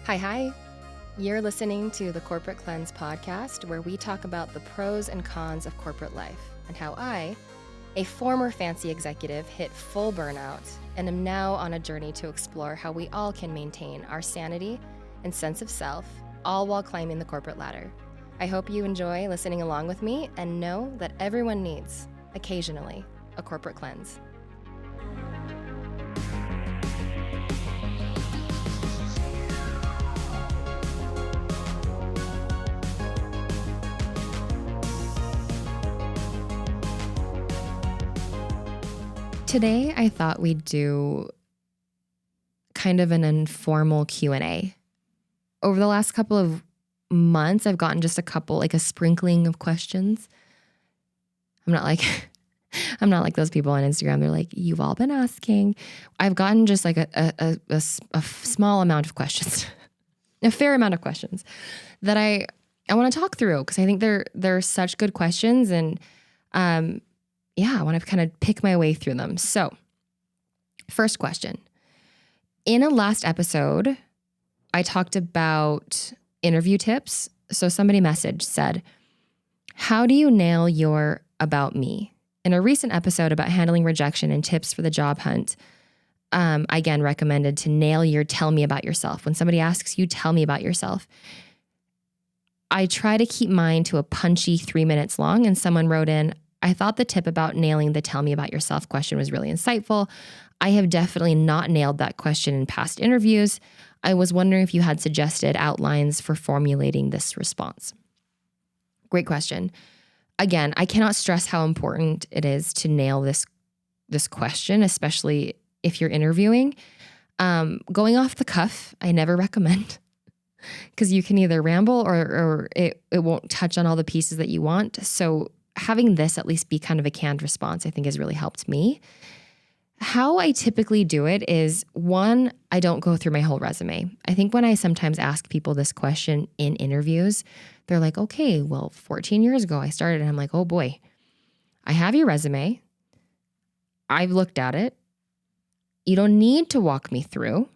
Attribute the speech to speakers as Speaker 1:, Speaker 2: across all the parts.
Speaker 1: Hi. You're listening to the Corporate Cleanse podcast, where we talk about the pros and cons of corporate life and how I, a former fancy executive, hit full burnout and am now on a journey to explore how we all can maintain our sanity and sense of self, all while climbing the corporate ladder. I hope you enjoy listening along with me and know that everyone needs, occasionally, a corporate cleanse. Today, I thought we'd do kind of an informal Q&A. Over the last couple of months, I've gotten just a sprinkling of questions. I'm not like those people on Instagram. They're like, you've all been asking. I've gotten just like a small amount of questions, a fair amount of questions that I want to talk through because I think they're such good questions and I want to kind of pick my way through them. So, first question. In a last episode, I talked about interview tips. So somebody said, how do you nail your about me? In a recent episode about handling rejection and tips for the job hunt, I again recommended to nail your tell me about yourself. When somebody asks you, tell me about yourself. I try to keep mine to a punchy 3 minutes long, and someone wrote in, I thought the tip about nailing the tell me about yourself question was really insightful. I have definitely not nailed that question in past interviews. I was wondering if you had suggested outlines for formulating this response. Great question. Again, I cannot stress how important it is to nail this question, especially if you're interviewing. Going off the cuff, I never recommend because you can either ramble or it won't touch on all the pieces that you want. So having this at least be kind of a canned response, I think has really helped me. How I typically do it is, one, I don't go through my whole resume. I think when I sometimes ask people this question in interviews, they're like, okay, well, 14 years ago I started, and I'm like, oh boy, I have your resume. I've looked at it. You don't need to walk me through.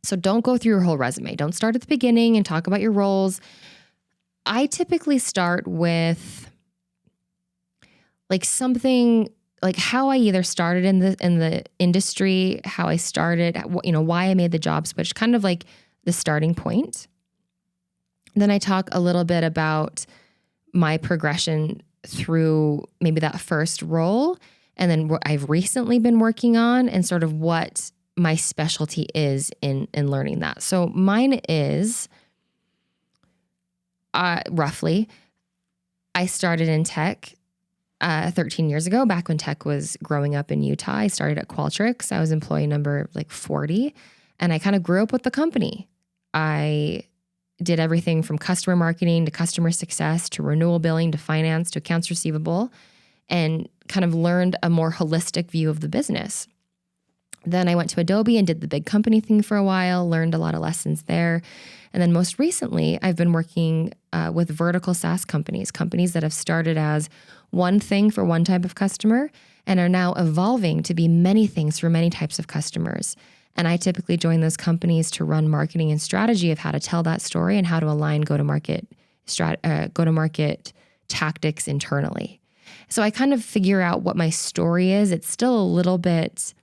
Speaker 1: So don't go through your whole resume. Don't start at the beginning and talk about your roles. I typically start with like something like how I either started in the industry, how I started, why I made the job switch, kind of like the starting point. Then I talk a little bit about my progression through maybe that first role, and then what I've recently been working on and sort of what my specialty is in learning that. So mine is roughly, I started in tech 13 years ago, back when tech was growing up in Utah. I started at Qualtrics. I was employee number 40, and I kind of grew up with the company. I did everything from customer marketing to customer success to renewal billing to finance to accounts receivable, and kind of learned a more holistic view of the business. Then I went to Adobe and did the big company thing for a while, learned a lot of lessons there. And then most recently, I've been working with vertical SaaS companies that have started as one thing for one type of customer and are now evolving to be many things for many types of customers. And I typically join those companies to run marketing and strategy of how to tell that story and how to align go-to-market tactics internally. So I kind of figure out what my story is. It's still a little bit,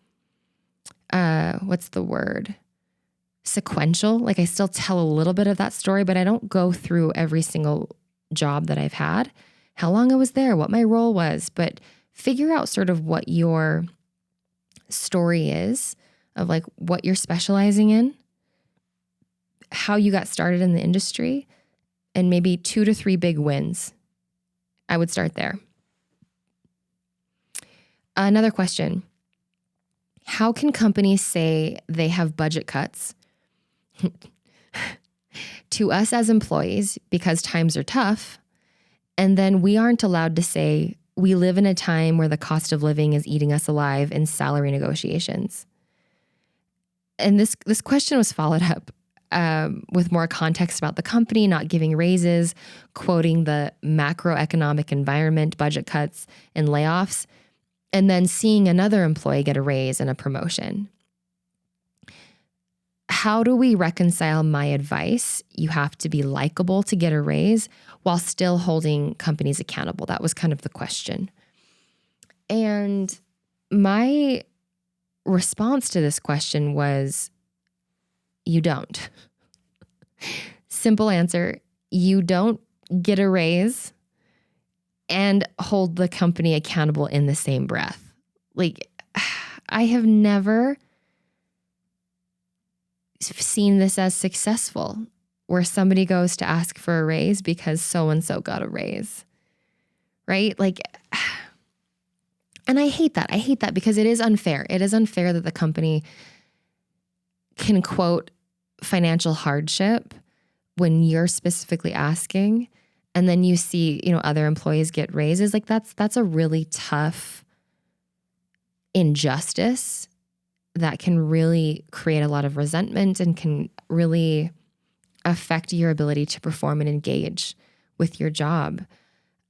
Speaker 1: sequential. Like I still tell a little bit of that story, but I don't go through every single job that I've had, how long I was there, what my role was, but figure out sort of what your story is of like what you're specializing in, how you got started in the industry, and maybe 2 to 3 big wins. I would start there. Another question. How can companies say they have budget cuts to us as employees because times are tough, and then we aren't allowed to say we live in a time where the cost of living is eating us alive in salary negotiations? And this question was followed up with more context about the company not giving raises, quoting the macroeconomic environment, budget cuts, and layoffs, and then seeing another employee get a raise and a promotion. how do we reconcile my advice? You have to be likable to get a raise while still holding companies accountable. That was kind of the question. And my response to this question was, you don't. Simple answer. You don't get a raise and hold the company accountable in the same breath. Like, I have never seen this as successful, where somebody goes to ask for a raise because so-and-so got a raise, right? Like, and I hate that. I hate that because it is unfair. It is unfair that the company can quote financial hardship when you're specifically asking, and then you see, other employees get raises. Like, that's a really tough injustice that can really create a lot of resentment and can really affect your ability to perform and engage with your job.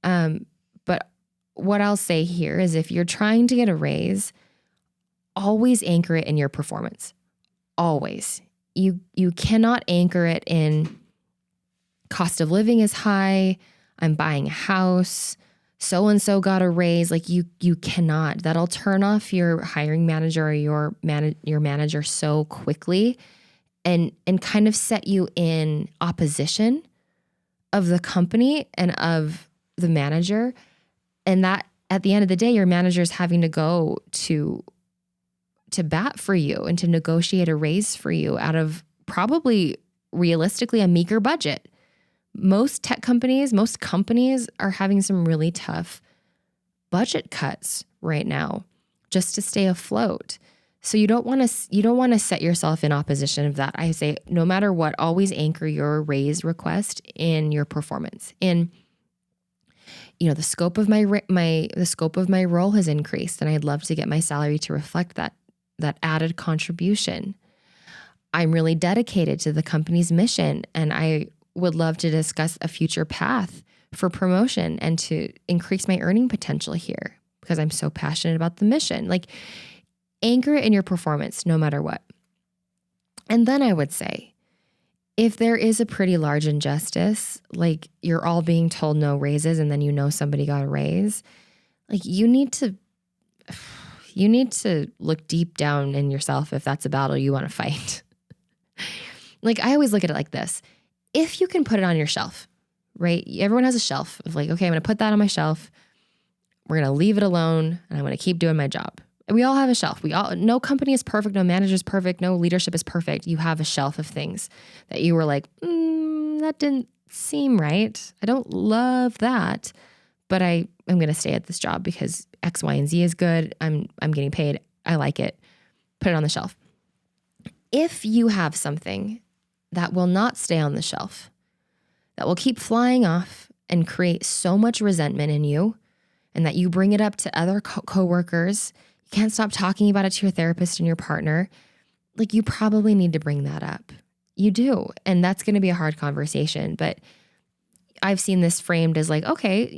Speaker 1: But what I'll say here is, if you're trying to get a raise, always anchor it in your performance. Always. You cannot anchor it in cost of living is high, I'm buying a house, so-and-so got a raise. Like, you cannot. That'll turn off your hiring manager or your manager so quickly, and kind of set you in opposition of the company and of the manager. And that, at the end of the day, your manager's having to go to bat for you and to negotiate a raise for you out of probably realistically a meager budget. Most companies are having some really tough budget cuts right now just to stay afloat. So you don't want to set yourself in opposition of that. I say, no matter what, always anchor your raise request in your performance. In the scope of the scope of my role has increased, and I'd love to get my salary to reflect that added contribution. I'm really dedicated to the company's mission, and I would love to discuss a future path for promotion and to increase my earning potential here because I'm so passionate about the mission. Like, anchor it in your performance no matter what. And then I would say, if there is a pretty large injustice, like you're all being told no raises and then somebody got a raise, like you need to look deep down in yourself if that's a battle you want to fight. Like, I always look at it like this. If you can put it on your shelf, right? Everyone has a shelf of like, okay, I'm going to put that on my shelf. We're going to leave it alone and I'm going to keep doing my job. And we all have a shelf. No company is perfect. No manager is perfect. No leadership is perfect. You have a shelf of things that you were like, that didn't seem right. I don't love that, but I'm going to stay at this job because X, Y, and Z is good. I'm getting paid. I like it. Put it on the shelf. If you have something that will not stay on the shelf, that will keep flying off and create so much resentment in you, and that you bring it up to other coworkers, you can't stop talking about it to your therapist and your partner, like, you probably need to bring that up. You do. And that's going to be a hard conversation. But I've seen this framed as like, okay,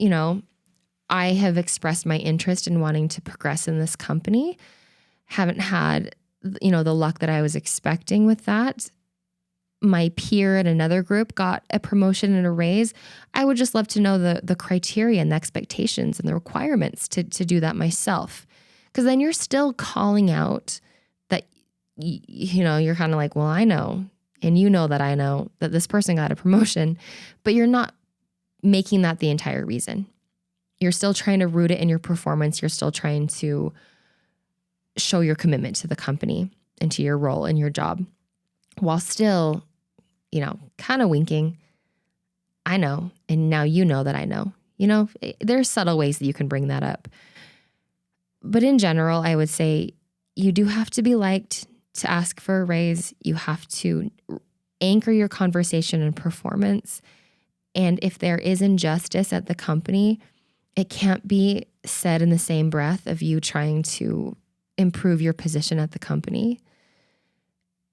Speaker 1: I have expressed my interest in wanting to progress in this company. Haven't had, the luck that I was expecting with that. My peer at another group got a promotion and a raise. I would just love to know the criteria and the expectations and the requirements to do that myself. Because then you're still calling out that, you're kind of like, well, I know, and that I know that this person got a promotion, but you're not making that the entire reason. You're still trying to root it in your performance. You're still trying to show your commitment to the company and to your role and your job, while still, kind of winking. I know. And now that I know. There's subtle ways that you can bring that up. But in general, I would say you do have to be liked to ask for a raise. You have to anchor your conversation and performance. And if there is injustice at the company, it can't be said in the same breath of you trying to improve your position at the company.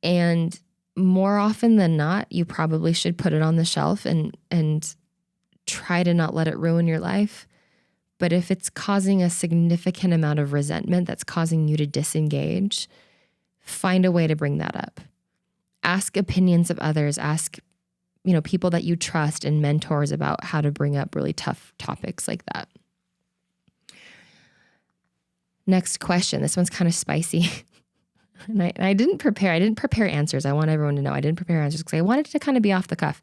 Speaker 1: And more often than not, you probably should put it on the shelf and try to not let it ruin your life. But if it's causing a significant amount of resentment that's causing you to disengage, find a way to bring that up. Ask opinions of others. Ask, people that you trust and mentors about how to bring up really tough topics like that. Next question. This one's kind of spicy. And I didn't prepare. I didn't prepare answers. I want everyone to know I didn't prepare answers because I wanted to kind of be off the cuff.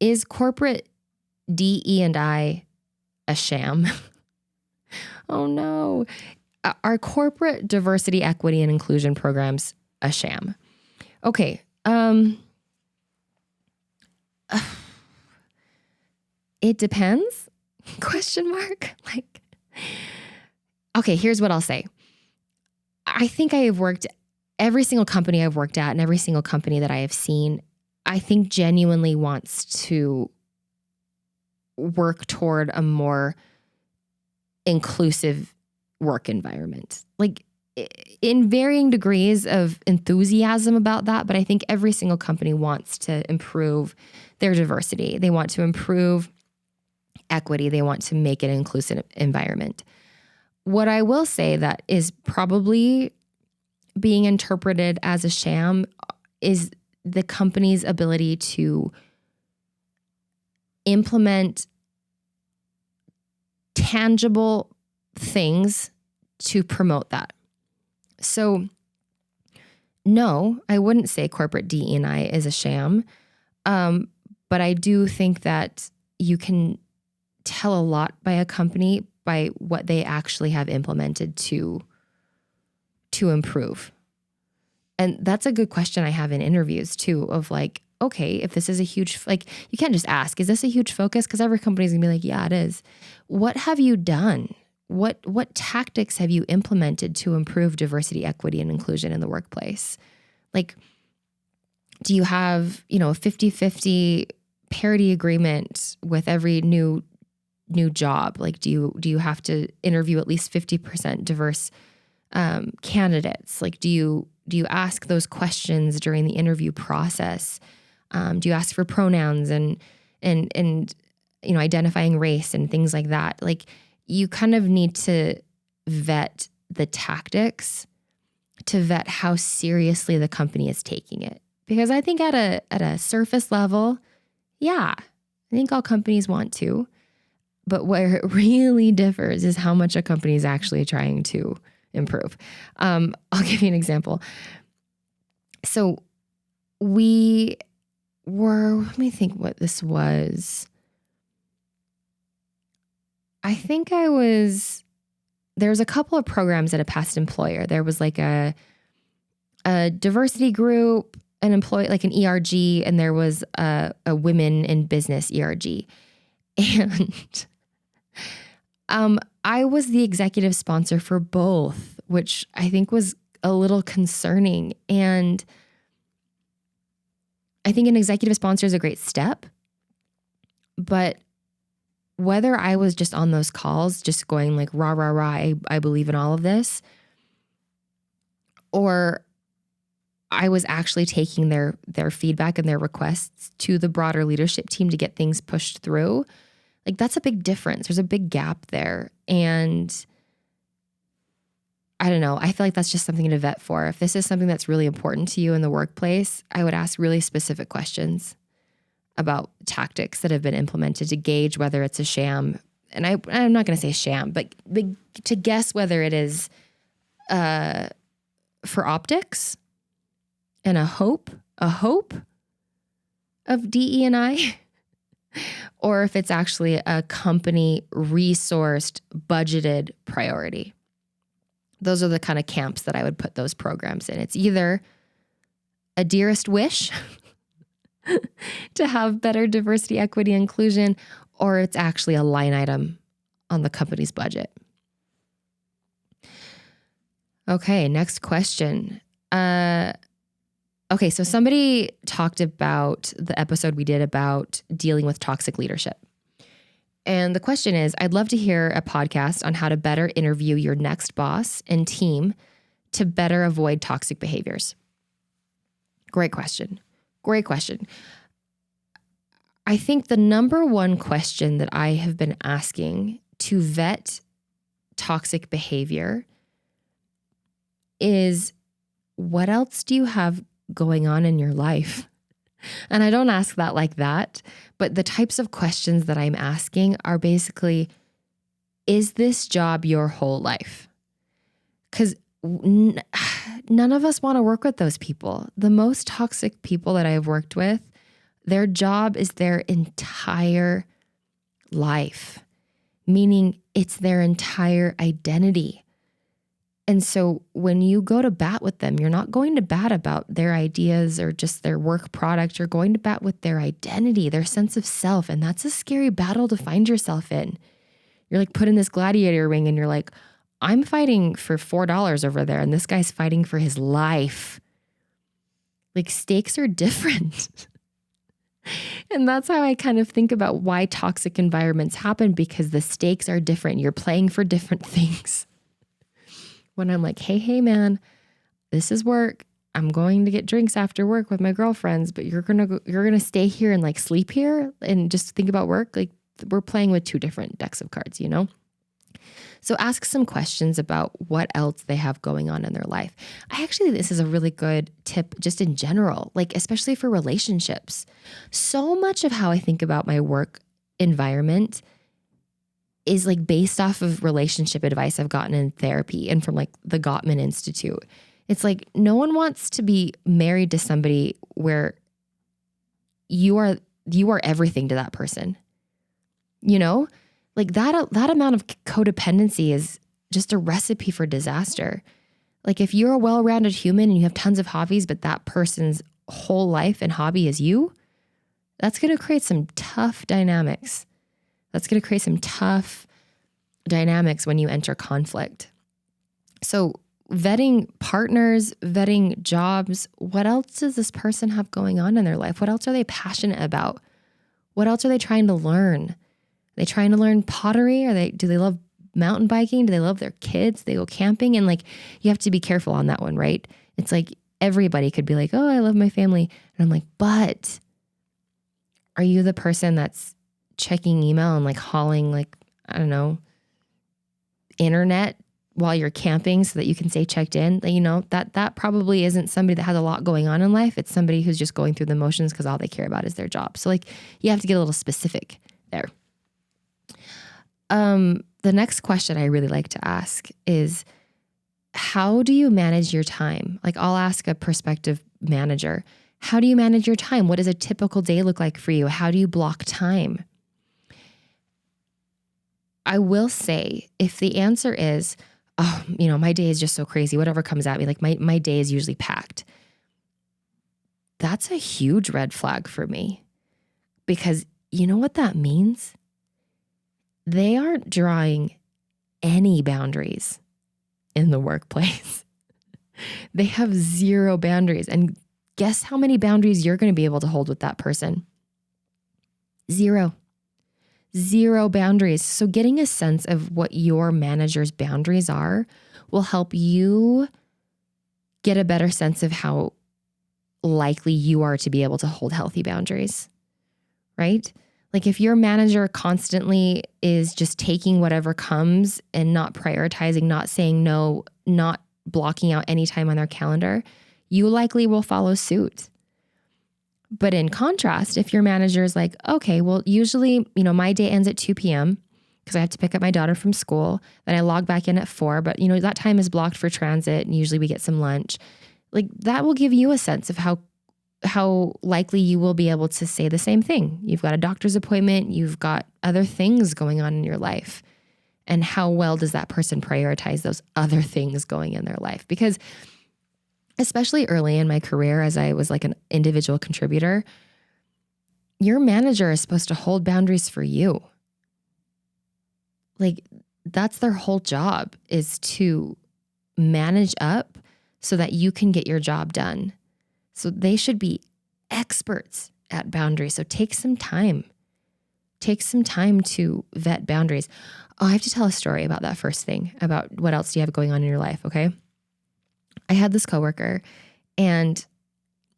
Speaker 1: Is corporate DE&I a sham? Oh no. Are corporate diversity, equity, and inclusion programs a sham? Okay. It depends? Question mark. Okay, here's what I'll say. I think I have worked every single company I've worked at and every single company that I have seen, I think genuinely wants to work toward a more inclusive work environment. In varying degrees of enthusiasm about that, but I think every single company wants to improve their diversity. They want to improve equity. They want to make it an inclusive environment. What I will say that is probably being interpreted as a sham is the company's ability to implement tangible things to promote that. So no, I wouldn't say corporate DE&I is a sham. But I do think that you can tell a lot by a company by what they actually have implemented to improve. And that's a good question I have in interviews too, of okay, if this is a huge, you can't just ask, is this a huge focus? Because every company's gonna be like, yeah, it is. What have you done? What tactics have you implemented to improve diversity, equity, and inclusion in the workplace? Do you have, a 50-50 parity agreement with every new job? Do you have to interview at least 50% diverse candidates? Do you ask those questions during the interview process? Do you ask for pronouns and identifying race and things like that? You kind of need to vet the tactics to vet how seriously the company is taking it. Because I think at a surface level, yeah, I think all companies want to. But where it really differs is how much a company is actually trying to improve. I'll give you an example. So we were, let me think what this was. I think there was a couple of programs at a past employer. There was a diversity group, an employee, an ERG, and there was a women in business ERG. And I was the executive sponsor for both, which I think was a little concerning. And I think an executive sponsor is a great step, but whether I was just on those calls, just going rah, rah, rah, I believe in all of this, or I was actually taking their feedback and their requests to the broader leadership team to get things pushed through, that's a big difference. There's a big gap there. And I don't know. I feel like that's just something to vet for. If this is something that's really important to you in the workplace, I would ask really specific questions about tactics that have been implemented to gauge whether it's a sham. And I'm not going to say sham, but to guess whether it is for optics and a hope of DE&I, or if it's actually a company resourced, budgeted priority. Those are the kind of camps that I would put those programs in. It's either a dearest wish to have better diversity, equity, inclusion, or it's actually a line item on the company's budget. Okay, next question. Okay, so somebody talked about the episode we did about dealing with toxic leadership. And the question is, I'd love to hear a podcast on how to better interview your next boss and team to better avoid toxic behaviors. Great question. I think the number one question that I have been asking to vet toxic behavior is, what else do you have going on in your life? And I don't ask that like that, but the types of questions that I'm asking are basically, is this job your whole life? Because none of us want to work with those people. The most toxic people that I've worked with, their job is their entire life, meaning it's their entire identity. And so when you go to bat with them, you're not going to bat about their ideas or just their work product. You're going to bat with their identity, their sense of self. And that's a scary battle to find yourself in. You're like put in this gladiator ring and you're like, I'm fighting for $4 over there, and this guy's fighting for his life. Like, stakes are different. And that's how I kind of think about why toxic environments happen, because the stakes are different. You're playing for different things. When I'm like, hey, man, this is work. I'm going to get drinks after work with my girlfriends, but you're gonna stay here and like sleep here and just think about work. Like, we're playing with two different decks of cards, you know? So ask some questions about what else they have going on in their life. This is a really good tip just in general, like especially for relationships. So much of how I think about my work environment is like based off of relationship advice I've gotten in therapy and from like the Gottman Institute. It's like, no one wants to be married to somebody where you are everything to that person. You know? Like that amount of codependency is just a recipe for disaster. Like, if you're a well-rounded human and you have tons of hobbies, but that person's whole life and hobby is you, that's going to create some tough dynamics. When you enter conflict. So vetting partners, vetting jobs, what else does this person have going on in their life? What else are they passionate about? What else are they trying to learn? Are they trying to learn pottery? Do they love mountain biking? Do they love their kids? Do they go camping? And like, you have to be careful on that one, right? It's like everybody could be like, oh, I love my family. And I'm like, but are you the person that's checking email and like hauling like, I don't know, internet while you're camping so that you can stay checked in? You know, that probably isn't somebody that has a lot going on in life. It's somebody who's just going through the motions because all they care about is their job. So like, you have to get a little specific there. The next question I really like to ask is, how do you manage your time? Like, I'll ask a prospective manager, how do you manage your time? What does a typical day look like for you? How do you block time? I will say, if the answer is, oh, you know, my day is just so crazy, whatever comes at me, like my day is usually packed, that's a huge red flag for me, because you know what that means? They aren't drawing any boundaries in the workplace. They have zero boundaries. And guess how many boundaries you're going to be able to hold with that person? Zero boundaries. So getting a sense of what your manager's boundaries are will help you get a better sense of how likely you are to be able to hold healthy boundaries, right? Like, if your manager constantly is just taking whatever comes and not prioritizing, not saying no, not blocking out any time on their calendar, you likely will follow suit. But in contrast, if your manager is like, okay, well, usually, you know, my day ends at 2 p.m. because I have to pick up my daughter from school. Then I log back in at 4, but you know, that time is blocked for transit and usually we get some lunch. Like, that will give you a sense of how likely you will be able to say the same thing. You've got a doctor's appointment, you've got other things going on in your life. And how well does that person prioritize those other things going in their life? Because especially early in my career, as I was like an individual contributor, your manager is supposed to hold boundaries for you. Like, that's their whole job, is to manage up so that you can get your job done. So they should be experts at boundaries. So take some time. Take some time to vet boundaries. Oh, I have to tell a story about that first thing, about what else do you have going on in your life, okay? I had this coworker, and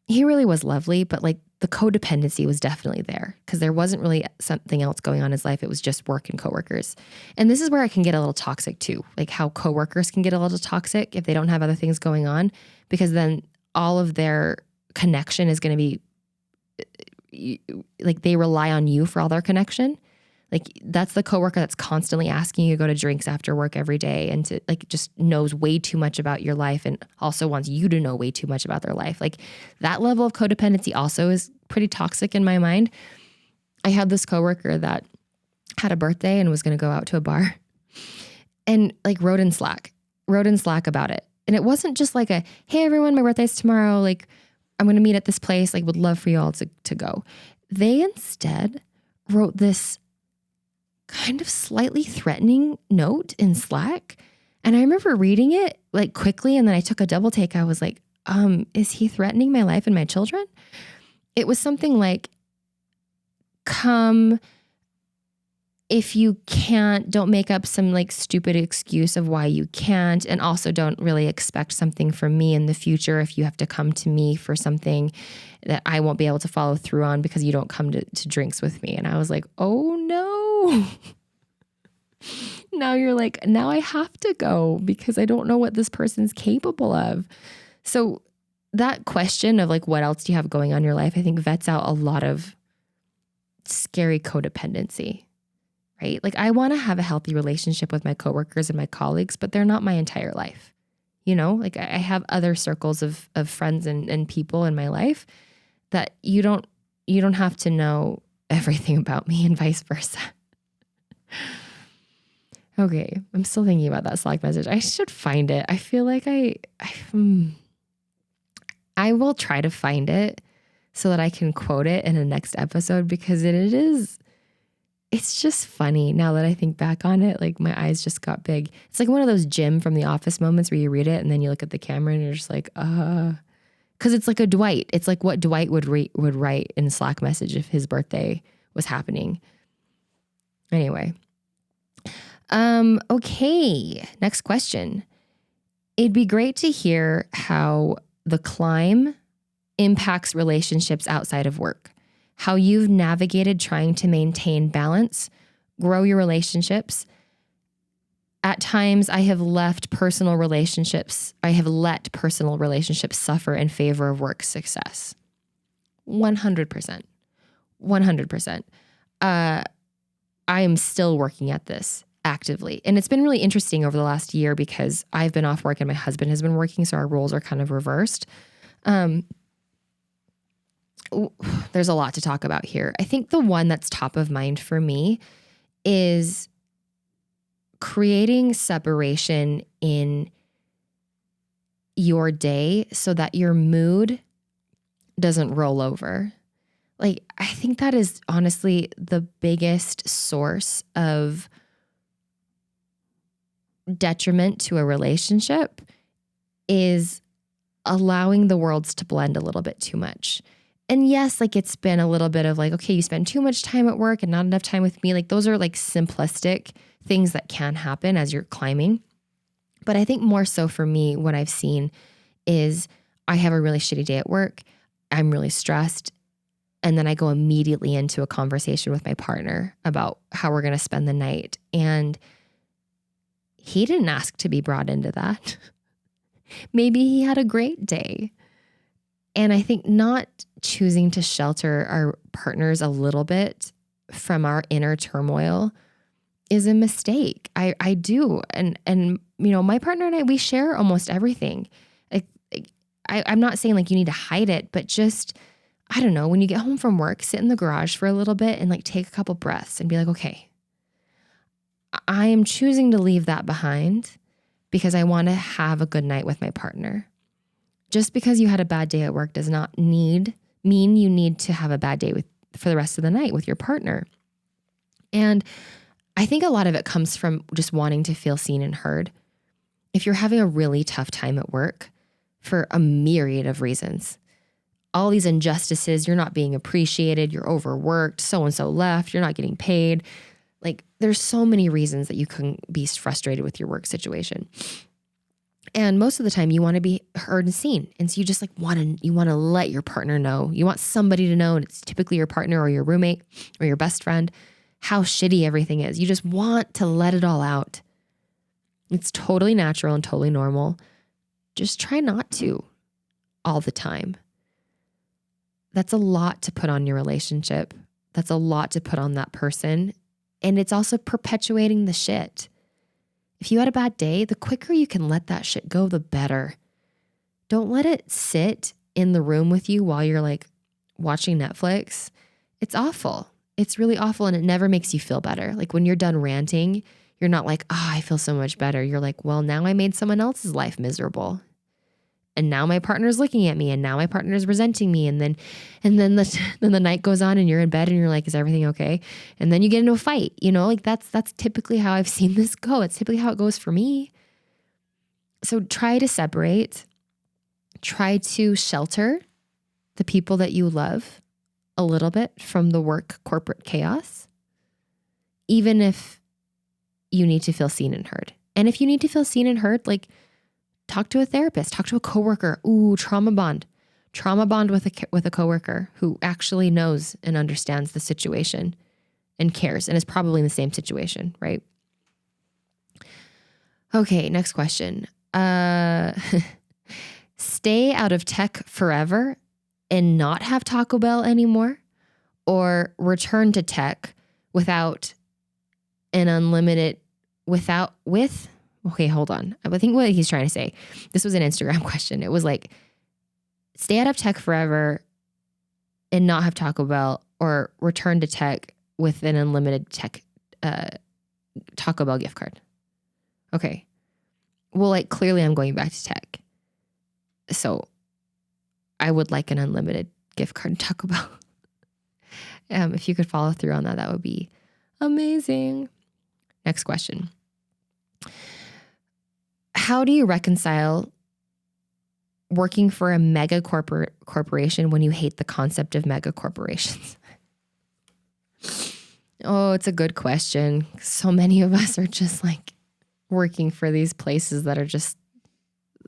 Speaker 1: he really was lovely, but like the codependency was definitely there because there wasn't really something else going on in his life. It was just work and coworkers. And this is where it can get a little toxic too, like how coworkers can get a little toxic if they don't have other things going on, because then all of their connection is going to be like they rely on you for all their connection. Like that's the coworker that's constantly asking you to go to drinks after work every day and to like just knows way too much about your life and also wants you to know way too much about their life. Like that level of codependency also is pretty toxic in my mind. I had this coworker that had a birthday and was going to go out to a bar and like wrote in Slack about it. And it wasn't just like a, hey everyone, my birthday's tomorrow. Like I'm going to meet at this place. Like would love for you all to go. They instead wrote this kind of slightly threatening note in Slack. And I remember reading it like quickly. And then I took a double take. I was like, is he threatening my life and my children? It was something like, come, if you can't, don't make up some like stupid excuse of why you can't. And also don't really expect something from me in the future if you have to come to me for something that I won't be able to follow through on because you don't come to drinks with me. And I was like, oh no. Now you're like, now I have to go because I don't know what this person's capable of. So that question of like, what else do you have going on in your life? I think vets out a lot of scary codependency, right? Like I want to have a healthy relationship with my coworkers and my colleagues, but they're not my entire life. You know, like I have other circles of friends and people in my life that you don't have to know everything about me and vice versa. Okay, I'm still thinking about that Slack message. I should find it. I feel like I will try to find it so that I can quote it in the next episode because it's just funny now that I think back on it. Like my eyes just got big. It's like one of those Jim from The Office moments where you read it and then you look at the camera and you're just like, because it's like a Dwight. It's like what Dwight would write in a Slack message if his birthday was happening. Anyway. Okay. Next question. It'd be great to hear how the climb impacts relationships outside of work, how you've navigated trying to maintain balance, grow your relationships. At times I have let personal relationships suffer in favor of work success. 100%. 100%. I am still working at this actively. And it's been really interesting over the last year because I've been off work and my husband has been working. So our roles are kind of reversed. There's a lot to talk about here. I think the one that's top of mind for me is creating separation in your day so that your mood doesn't roll over. Like, I think that is honestly the biggest source of detriment to a relationship is allowing the worlds to blend a little bit too much. And yes, like it's been a little bit of like, okay, you spend too much time at work and not enough time with me. Like those are like simplistic things that can happen as you're climbing. But I think more so for me, what I've seen is I have a really shitty day at work. I'm really stressed. And then I go immediately into a conversation with my partner about how we're going to spend the night. And he didn't ask to be brought into that. Maybe he had a great day. And I think not choosing to shelter our partners a little bit from our inner turmoil is a mistake. I do. And you know, my partner and I, we share almost everything. I'm not saying like you need to hide it, but just, I don't know, when you get home from work, sit in the garage for a little bit and like take a couple breaths and be like, okay, I am choosing to leave that behind because I want to have a good night with my partner. Just because you had a bad day at work does not mean you need to have a bad day for the rest of the night with your partner. And I think a lot of it comes from just wanting to feel seen and heard. If you're having a really tough time at work for a myriad of reasons, all these injustices, you're not being appreciated, you're overworked, so-and-so left, you're not getting paid. Like there's so many reasons that you can be frustrated with your work situation. And most of the time you want to be heard and seen. And so you just like you want to let your partner know. You want somebody to know, and it's typically your partner or your roommate or your best friend, how shitty everything is. You just want to let it all out. It's totally natural and totally normal. Just try not to all the time. That's a lot to put on your relationship. That's a lot to put on that person. And it's also perpetuating the shit. If you had a bad day, the quicker you can let that shit go, the better. Don't let it sit in the room with you while you're like watching Netflix. It's awful. It's really awful, and it never makes you feel better. Like when you're done ranting, you're not like, oh, I feel so much better. You're like, well, now I made someone else's life miserable. And now my partner's looking at me, and now my partner's resenting me. And then the night goes on and you're in bed and you're like, is everything okay? And then you get into a fight, like that's typically how I've seen this go. It's typically how it goes for me. So try to separate, try to shelter the people that you love a little bit from the work corporate chaos, even if you need to feel seen and heard. And if you need to feel seen and heard, like, talk to a therapist, talk to a coworker. Ooh, trauma bond with a coworker who actually knows and understands the situation and cares and is probably in the same situation, right? Okay, next question. Stay out of tech forever and not have Taco Bell anymore, or return to tech without an unlimited, okay, hold on. I think what he's trying to say, this was an Instagram question. It was like, stay out of tech forever and not have Taco Bell, or return to tech with an unlimited Taco Bell gift card. Okay. Well, like clearly I'm going back to tech. So I would like an unlimited gift card to Taco Bell. If you could follow through on that, that would be amazing. Next question. How do you reconcile working for a mega corporation when you hate the concept of mega corporations? Oh, it's a good question. So many of us are just like working for these places that are just,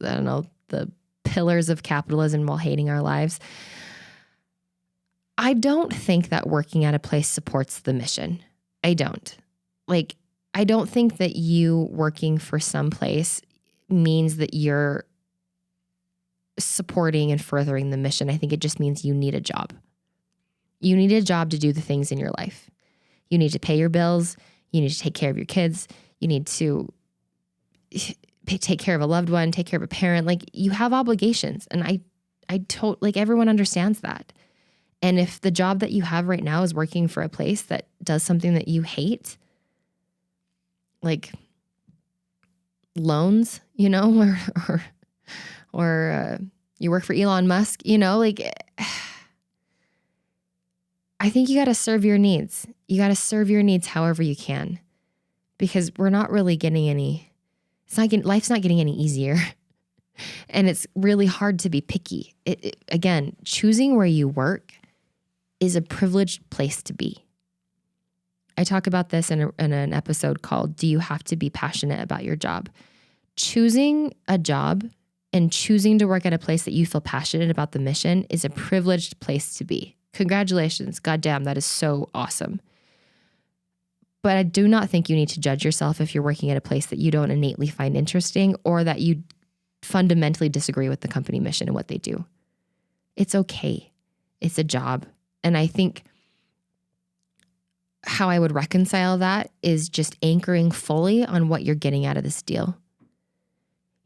Speaker 1: I don't know, the pillars of capitalism while hating our lives. I don't think that working at a place supports the mission. I don't. I don't think that you working for some place means that you're supporting and furthering the mission. I think it just means you need a job. You need a job to do the things in your life. You need to pay your bills. You need to take care of your kids. You need to take care of a loved one, take care of a parent. Like, you have obligations. And everyone understands that. And if the job that you have right now is working for a place that does something that you hate, like loans, or you work for Elon Musk, I think you got to serve your needs. You got to serve your needs however you can, because we're not really getting any, life's not getting any easier. And it's really hard to be picky. Again, choosing where you work is a privileged place to be. I talk about this in an episode called Do You Have to Be Passionate About Your Job? Choosing a job and choosing to work at a place that you feel passionate about the mission is a privileged place to be. Congratulations. Goddamn, that is so awesome. But I do not think you need to judge yourself if you're working at a place that you don't innately find interesting, or that you fundamentally disagree with the company mission and what they do. It's okay. It's a job. And I think how I would reconcile that is just anchoring fully on what you're getting out of this deal.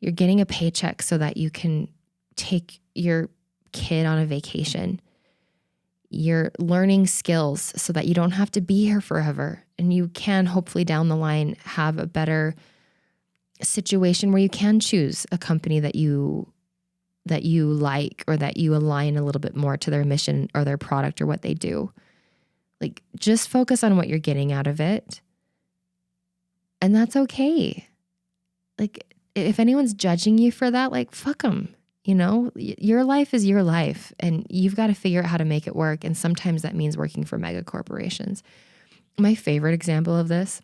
Speaker 1: You're getting a paycheck so that you can take your kid on a vacation. You're learning skills so that you don't have to be here forever. And you can hopefully down the line have a better situation where you can choose a company that you like, or that you align a little bit more to their mission or their product or what they do. Like, just focus on what you're getting out of it. And that's okay. Like, if anyone's judging you for that, like, fuck them. Your life is your life, and you've got to figure out how to make it work. And sometimes that means working for mega corporations. My favorite example of this,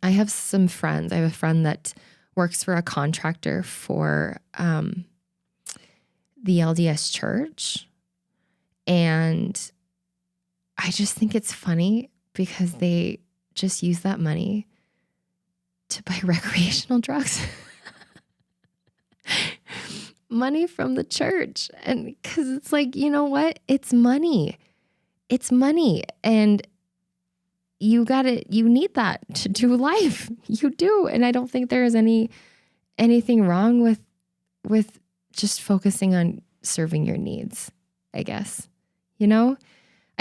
Speaker 1: I have some friends. I have a friend that works for a contractor for the LDS church. And I just think it's funny because they just use that money to buy recreational drugs. money from the church. And because it's like, you know what? It's money. It's money. And you need that to do life. You do. And I don't think there is anything wrong with just focusing on serving your needs, I guess. I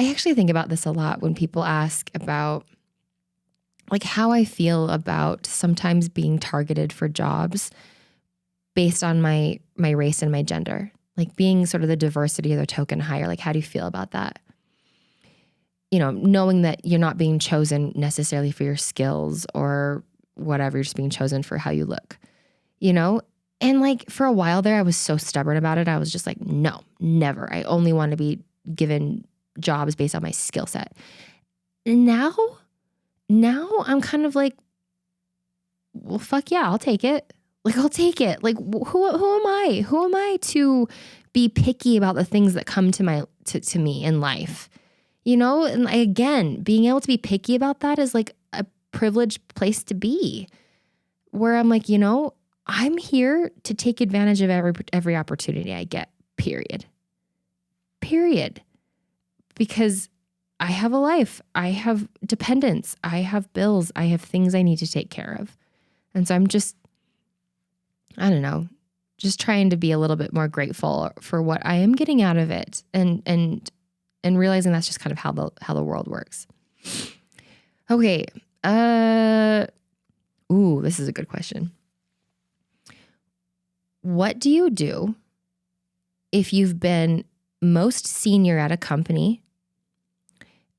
Speaker 1: actually think about this a lot when people ask about like how I feel about sometimes being targeted for jobs based on my race and my gender, like being sort of the diversity or the token hire. Like, how do you feel about that? Knowing that you're not being chosen necessarily for your skills or whatever, you're just being chosen for how you look, And like for a while there, I was so stubborn about it. I was just like, no, never. I only want to be given jobs based on my skill set. And now I'm kind of like, well, fuck yeah, I'll take it. Like, I'll take it. Like, who am I? Who am I to be picky about the things that come to me in life? And again, being able to be picky about that is like a privileged place to be, where I'm like, I'm here to take advantage of every opportunity I get, period. Because I have a life, I have dependents, I have bills, I have things I need to take care of. And so I'm just, I don't know, just trying to be a little bit more grateful for what I am getting out of it and realizing that's just kind of how the world works. Okay. This is a good question. What do you do if you've been most senior at a company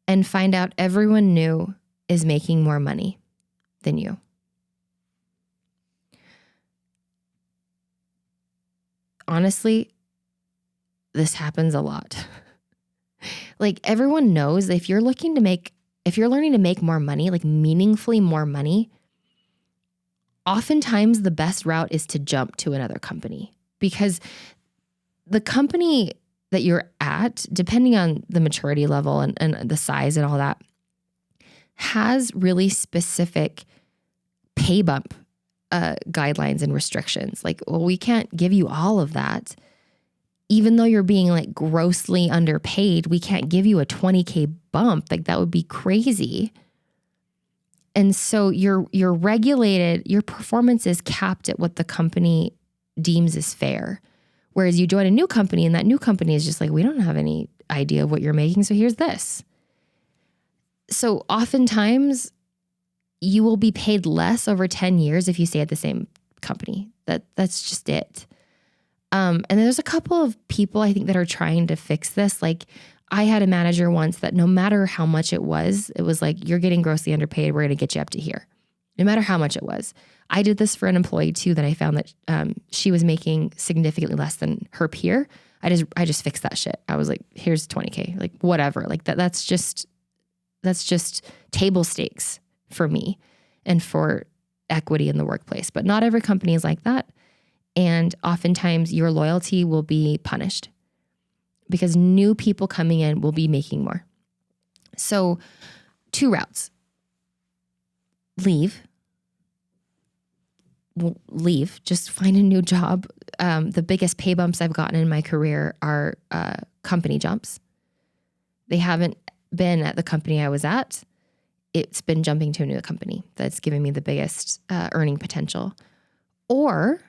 Speaker 1: and find out everyone new is making more money than you? Honestly, this happens a lot. Like, everyone knows that if you're learning to make more money, like meaningfully more money, oftentimes the best route is to jump to another company, because the company that you're at, depending on the maturity level and the size and all that, has really specific pay bump guidelines and restrictions. Like, well, we can't give you all of that. Even though you're being like grossly underpaid, we can't give you a 20K bump. Like, that would be crazy. And so you're regulated, your performance is capped at what the company deems is fair. Whereas you join a new company and that new company is just like, we don't have any idea of what you're making, so here's this. So oftentimes you will be paid less over 10 years if you stay at the same company. That's just it. And there's a couple of people I think that are trying to fix this. Like, I had a manager once that no matter how much it was like, you're getting grossly underpaid, we're going to get you up to here. No matter how much it was. I did this for an employee too, that I found that she was making significantly less than her peer. I just fixed that shit. I was like, here's 20K, like whatever. Like that's just table stakes for me and for equity in the workplace. But not every company is like that. And oftentimes your loyalty will be punished because new people coming in will be making more. So 2 routes. Leave, just find a new job. The biggest pay bumps I've gotten in my career are company jumps. They haven't been at the company I was at. It's been jumping to a new company that's giving me the biggest earning potential. Or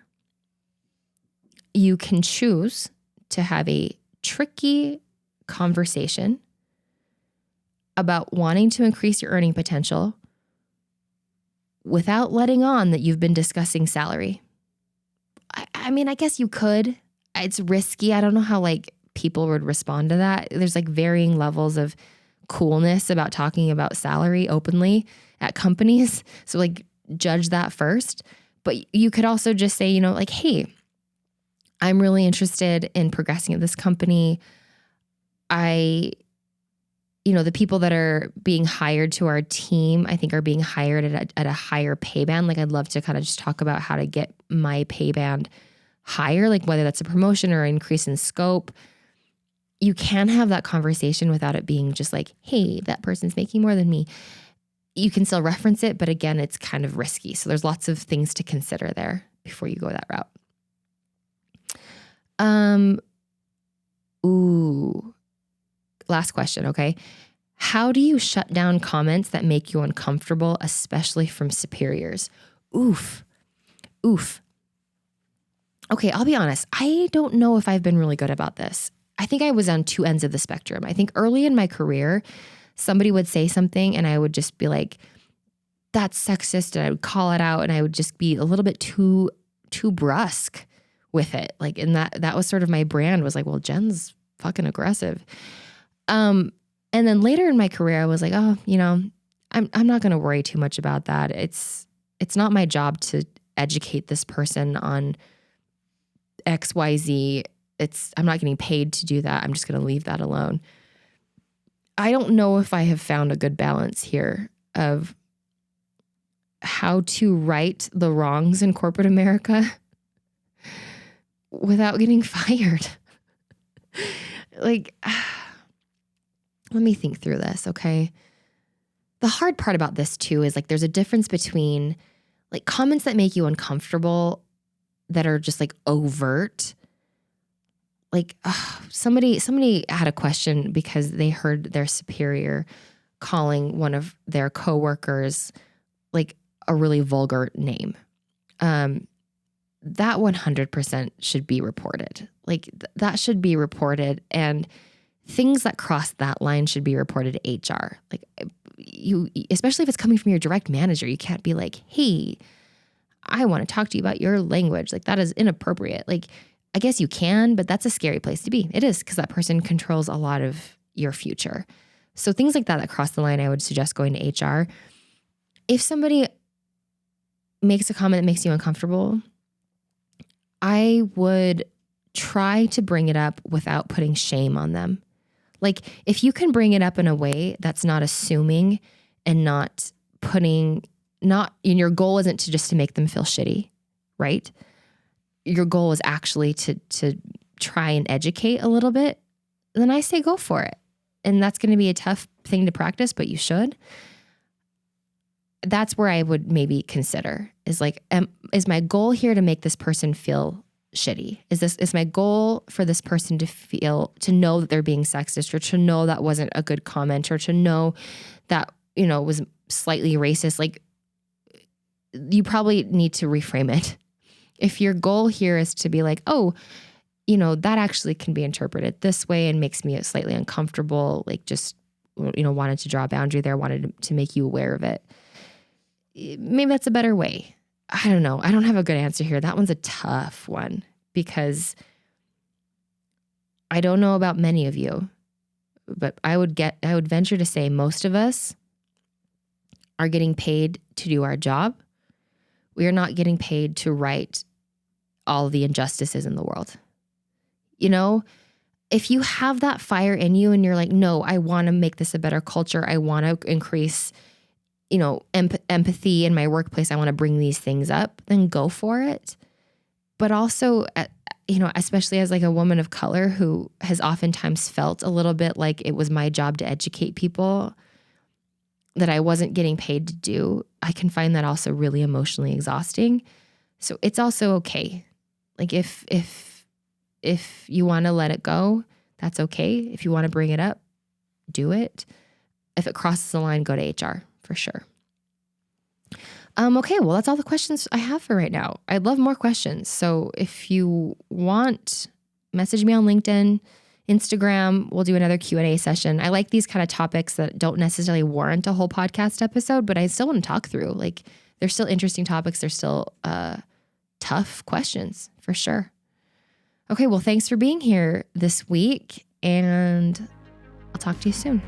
Speaker 1: you can choose to have a tricky conversation about wanting to increase your earning potential without letting on that you've been discussing salary. I mean, I guess you could. It's risky. I don't know how like people would respond to that. There's like varying levels of coolness about talking about salary openly at companies. So like judge that first. But you could also just say, like, hey, I'm really interested in progressing at this company. The people that are being hired to our team, I think are being hired at a higher pay band. Like, I'd love to kind of just talk about how to get my pay band higher, like whether that's a promotion or an increase in scope. You can have that conversation without it being just like, hey, that person's making more than me. You can still reference it, but again, it's kind of risky. So there's lots of things to consider there before you go that route. Um, ooh, last question, okay? How do you shut down comments that make you uncomfortable, especially from superiors? Oof, oof. Okay, I'll be honest. I don't know if I've been really good about this. I think I was on two ends of the spectrum. I think early in my career, somebody would say something and I would just be like, that's sexist, and I would call it out, and I would just be a little bit too brusque with it. Like, and that was sort of my brand, was like, well, Jen's fucking aggressive. And then later in my career, I was like, oh, I'm not going to worry too much about that. It's not my job to educate this person on XYZ. I'm not getting paid to do that. I'm just going to leave that alone. I don't know if I have found a good balance here of how to right the wrongs in corporate America without getting fired. Like, let me think through this, okay? The hard part about this too is like there's a difference between like comments that make you uncomfortable that are just like overt. Like somebody had a question because they heard their superior calling one of their coworkers like a really vulgar name. That 100% should be reported. Like that should be reported, and things that cross that line should be reported to HR. Like you, especially if it's coming from your direct manager, you can't be like, hey, I want to talk to you about your language. Like that is inappropriate. Like, I guess you can, but that's a scary place to be. It is, because that person controls a lot of your future. So things like that cross the line, I would suggest going to HR. If somebody makes a comment that makes you uncomfortable, I would try to bring it up without putting shame on them. Like if you can bring it up in a way that's not assuming and your goal isn't to make them feel shitty, right? Your goal is actually to try and educate a little bit, then I say go for it. And that's going to be a tough thing to practice, but you should. That's where I would maybe consider is like, is my goal here to make this person feel shitty? Is my goal for this person to know that they're being sexist, or to know that wasn't a good comment, or to know that, was slightly racist? Like you probably need to reframe it. If your goal here is to be like, oh, that actually can be interpreted this way and makes me slightly uncomfortable, like just, wanted to draw a boundary there, wanted to make you aware of it. Maybe that's a better way. I don't know. I don't have a good answer here. That one's a tough one because I don't know about many of you, but I would venture to say most of us are getting paid to do our job. We are not getting paid to right all the injustices in the world. If you have that fire in you and you're like, no, I want to make this a better culture. I want to increase, empathy in my workplace. I want to bring these things up, then go for it. But also, especially as like a woman of color who has oftentimes felt a little bit like it was my job to educate people that I wasn't getting paid to do, I can find that also really emotionally exhausting. So it's also okay. Like if you want to let it go, that's okay. If you want to bring it up, do it. If it crosses the line, go to HR for sure. Okay, well, that's all the questions I have for right now. I'd love more questions. So if you want, message me on LinkedIn, Instagram. We'll do another Q&A session. I like these kind of topics that don't necessarily warrant a whole podcast episode, but I still want to talk through. Like, they're still interesting topics. They're still tough questions for sure. Okay, well, thanks for being here this week, and I'll talk to you soon.